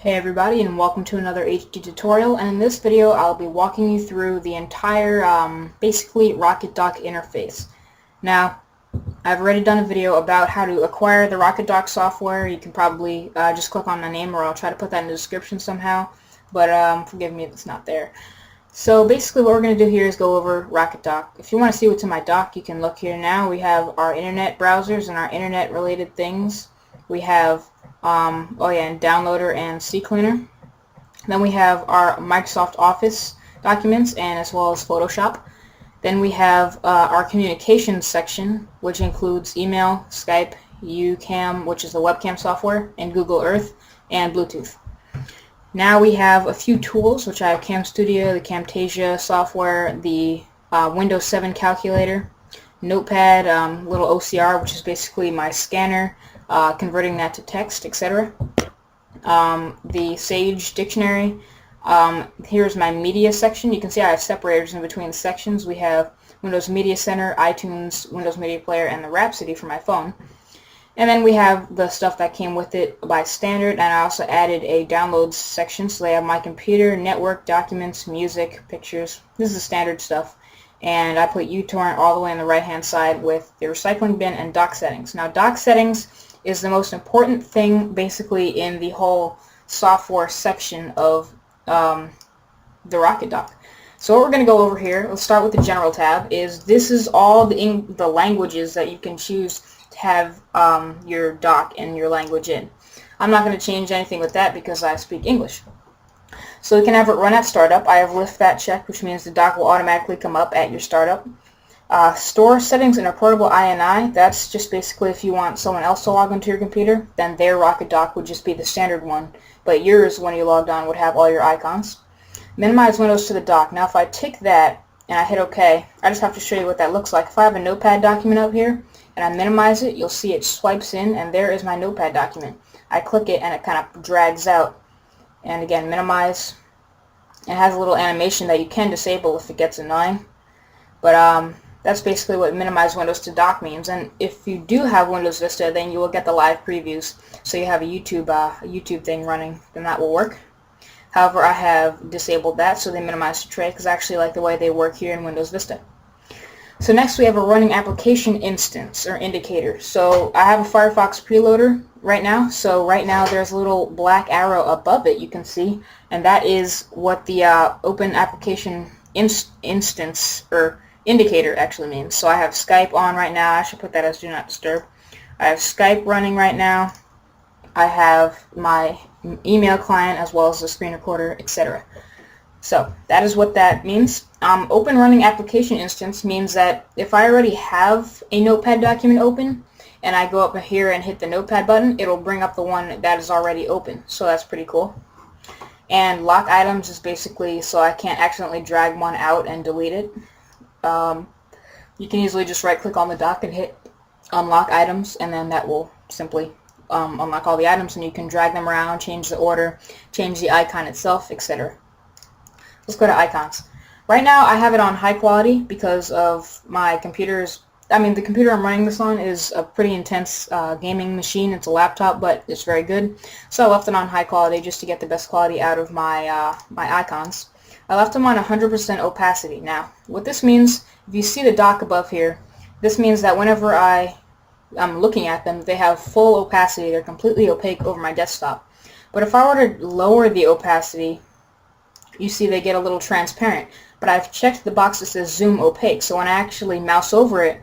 Hey everybody, and welcome to another HD tutorial, and in this video I'll be walking you through the entire basically Rocketdock interface. Now, I've already done a video about how to acquire the Rocketdock software. You can probably just click on my name, or I'll try to put that in the description somehow, but forgive me if it's not there. So basically what we're going to do here is go over Rocketdock. If you want to see what's in my dock, you can look here now. We have our internet browsers and our internet related things. We have and Downloader and CCleaner. Then we have our Microsoft Office documents and as well as Photoshop. Then we have our communications section, which includes email, Skype, UCam, which is the webcam software, and Google Earth, and Bluetooth. Now we have a few tools, which I have Cam Studio, the Camtasia software, the Windows 7 calculator, Notepad, little OCR, which is basically my scanner, converting that to text, etc. The Sage dictionary. Here's my media section. You can see I have separators in between the sections. We have Windows Media Center, iTunes, Windows Media Player, and the Rhapsody for my phone. And then we have the stuff that came with it by standard, and I also added a downloads section, so they have my computer, network, documents, music, pictures. This is the standard stuff. And I put uTorrent all the way on the right hand side with the recycling bin and dock settings. Now dock settings is the most important thing basically in the whole software section of the Rocketdock. So what we're going to go over here, let's start with the general tab, this is all the languages that you can choose to have your dock and your language in. I'm not going to change anything with that because I speak English. So we can have it run at startup. I have lift that checked, which means the dock will automatically come up at your startup. Store settings in a portable INI, that's just basically if you want someone else to log into your computer, then their Rocketdock would just be the standard one, but yours, when you logged on, would have all your icons. Minimize windows to the dock. Now if I tick that and I hit OK, I just have to show you what that looks like. If I have a notepad document up here and I minimize it, you'll see it swipes in, and there is my notepad document. I click it and it kind of drags out. And again, minimize. It has a little animation that you can disable if it gets annoying. But that's basically what minimize windows to dock means. And if you do have Windows Vista, then you will get the live previews. So you have a YouTube thing running, then that will work. However, I have disabled that, so they minimize to tray, because I actually like the way they work here in Windows Vista. So next we have a running application instance, or indicator. So I have a Firefox preloader right now. So right now there's a little black arrow above it, you can see, and that is what the open application instance, or indicator, actually means. So I have Skype on right now. I should put that as do not disturb. I have Skype running right now. I have my email client as well as the screen recorder, etc. So that is what that means. Open running application instance means that if I already have a notepad document open and I go up here and hit the notepad button, it'll bring up the one that is already open. So that's pretty cool. And lock items is basically so I can't accidentally drag one out and delete it. You can easily just right click on the dock and hit unlock items, and then that will simply unlock all the items, and you can drag them around, change the order, change the icon itself, etc. Let's go to icons. Right now I have it on high quality because of my computer's, the computer I'm running this on is a pretty intense gaming machine. It's a laptop, but it's very good. So I left it on high quality just to get the best quality out of my my icons. I left them on 100% opacity. Now, what this means, if you see the dock above here, this means that whenever I'm looking at them, they have full opacity. They're completely opaque over my desktop. But if I were to lower the opacity, you see they get a little transparent. But I've checked the box that says zoom opaque, so when I actually mouse over it,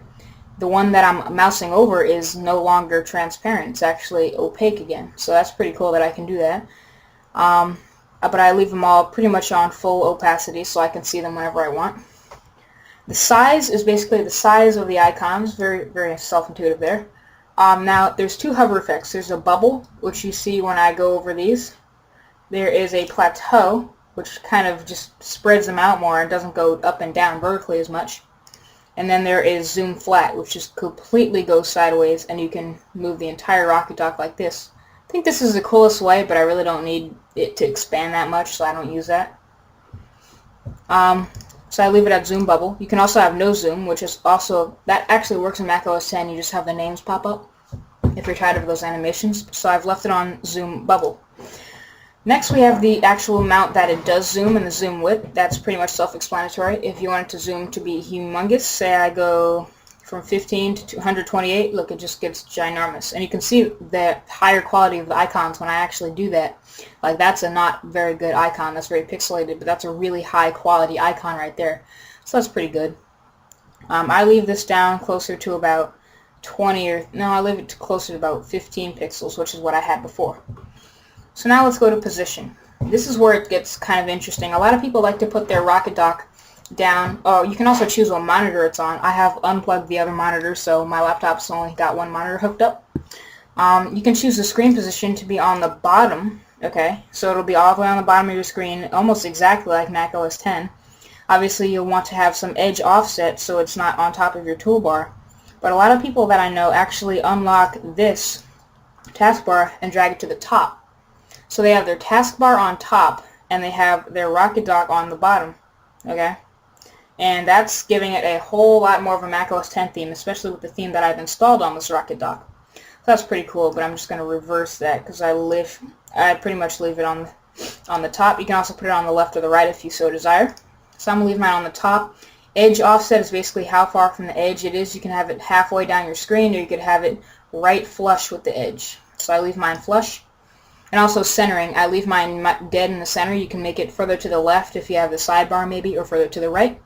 the one that I'm mousing over is no longer transparent. It's actually opaque again. So that's pretty cool that I can do that. But I leave them all pretty much on full opacity so I can see them whenever I want. The size is basically the size of the icons. Very, very self-intuitive there. Now, there's two hover effects. There's a bubble, which you see when I go over these. There is a plateau, which kind of just spreads them out more and doesn't go up and down vertically as much. And then there is zoom flat, which just completely goes sideways, and you can move the entire Rocketdock like this. I think this is the coolest way, but I really don't need it to expand that much, so I don't use that. So I leave it at zoom bubble. You can also have no zoom, which is also, that actually works in Mac OS X. You just have the names pop up if you're tired of those animations. So I've left it on zoom bubble. Next we have the actual amount that it does zoom and the zoom width. That's pretty much self-explanatory. If you want it to zoom to be humongous, say I go from 15 to 128, look, it just gets ginormous. And you can see the higher quality of the icons when I actually do that. Like, that's a not very good icon, that's very pixelated, but that's a really high quality icon right there. So that's pretty good. I leave this down closer to about 20 or, no, I leave it closer to about 15 pixels, which is what I had before. So now let's go to position. This is where it gets kind of interesting. A lot of people like to put their Rocketdock down. Oh, you can also choose what monitor it's on. I have unplugged the other monitor, so my laptop's only got one monitor hooked up. You can choose the screen position to be on the bottom, okay? So it'll be all the way on the bottom of your screen, almost exactly like Mac OS X. Obviously, you'll want to have some edge offset so it's not on top of your toolbar. But a lot of people that I know actually unlock this taskbar and drag it to the top. So they have their taskbar on top and they have their Rocketdock on the bottom, okay? And that's giving it a whole lot more of a Mac OS X theme, especially with the theme that I've installed on this Rocketdock. So that's pretty cool, but I'm just going to reverse that because I pretty much leave it on the top. You can also put it on the left or the right if you so desire. So I'm going to leave mine on the top. Edge offset is basically how far from the edge it is. You can have it halfway down your screen, or you could have it right flush with the edge. So I leave mine flush. And also centering, I leave mine dead in the center. You can make it further to the left if you have the sidebar maybe, or further to the right.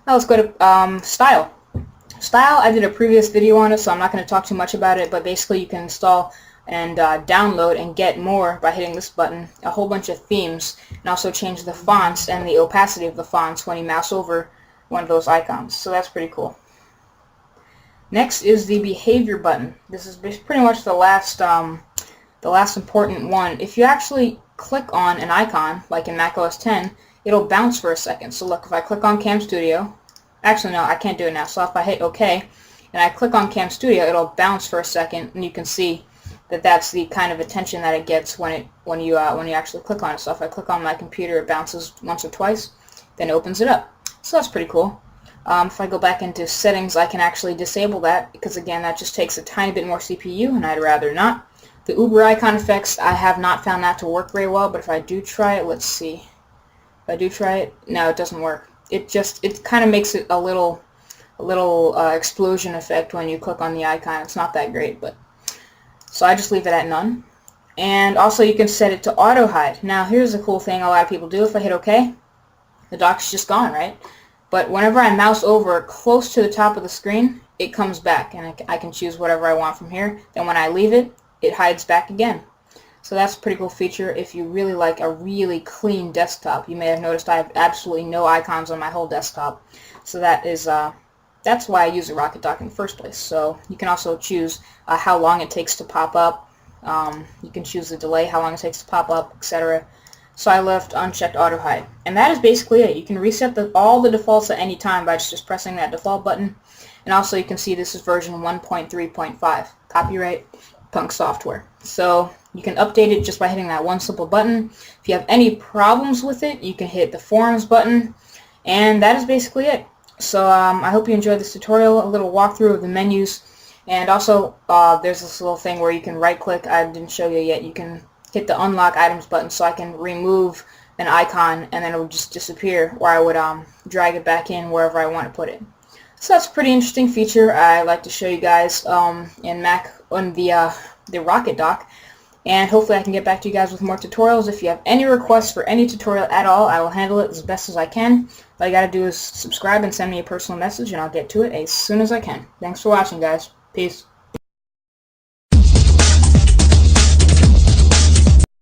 Now let's go to style. Style, I did a previous video on it, so I'm not going to talk too much about it, but basically you can install and download and get more by hitting this button, a whole bunch of themes, and also change the fonts and the opacity of the fonts when you mouse over one of those icons. So that's pretty cool. Next is the behavior button. This is pretty much the last important one. If you actually click on an icon, like in Mac OS X, it'll bounce for a second. So look, if I click on Cam Studio, actually no, I can't do it now. So if I hit OK and I click on Cam Studio, it'll bounce for a second, and you can see that that's the kind of attention that it gets when you actually click on it. So if I click on my computer, it bounces once or twice, then it opens it up. So that's pretty cool. If I go back into settings, I can actually disable that because, again, that just takes a tiny bit more CPU, and I'd rather not. The Uber icon effects, I have not found that to work very well, but if I do try it, let's see. If I do try it, no, it doesn't work. It kind of makes it a little explosion effect when you click on the icon. It's not that great, but so I just leave it at none. And also you can set it to auto hide. Now here's a cool thing a lot of people do. If I hit OK, the dock's just gone, right? But whenever I mouse over close to the top of the screen, it comes back, and I can choose whatever I want from here. Then when I leave it, it hides back again. So that's a pretty cool feature if you really like a really clean desktop. You may have noticed I have absolutely no icons on my whole desktop. So that's why I use a Rocketdock in the first place. So you can also choose how long it takes to pop up. You can choose the delay, how long it takes to pop up, etc. So I left unchecked auto hide. And that is basically it. You can reset all the defaults at any time by just pressing that default button. And also you can see this is version 1.3.5. Copyright Punk Software. So you can update it just by hitting that one simple button. If you have any problems with it, you can hit the forums button. And that is basically it. So I hope you enjoyed this tutorial, a little walkthrough of the menus. And also there's this little thing where you can right click. I didn't show you yet. You can hit the unlock items button so I can remove an icon and then it will just disappear, or I would drag it back in wherever I want to put it. So that's a pretty interesting feature I like to show you guys in Mac on the Rocketdock. And hopefully I can get back to you guys with more tutorials. If you have any requests for any tutorial at all, I will handle it as best as I can. All you gotta do is subscribe and send me a personal message, and I'll get to it as soon as I can. Thanks for watching, guys. Peace.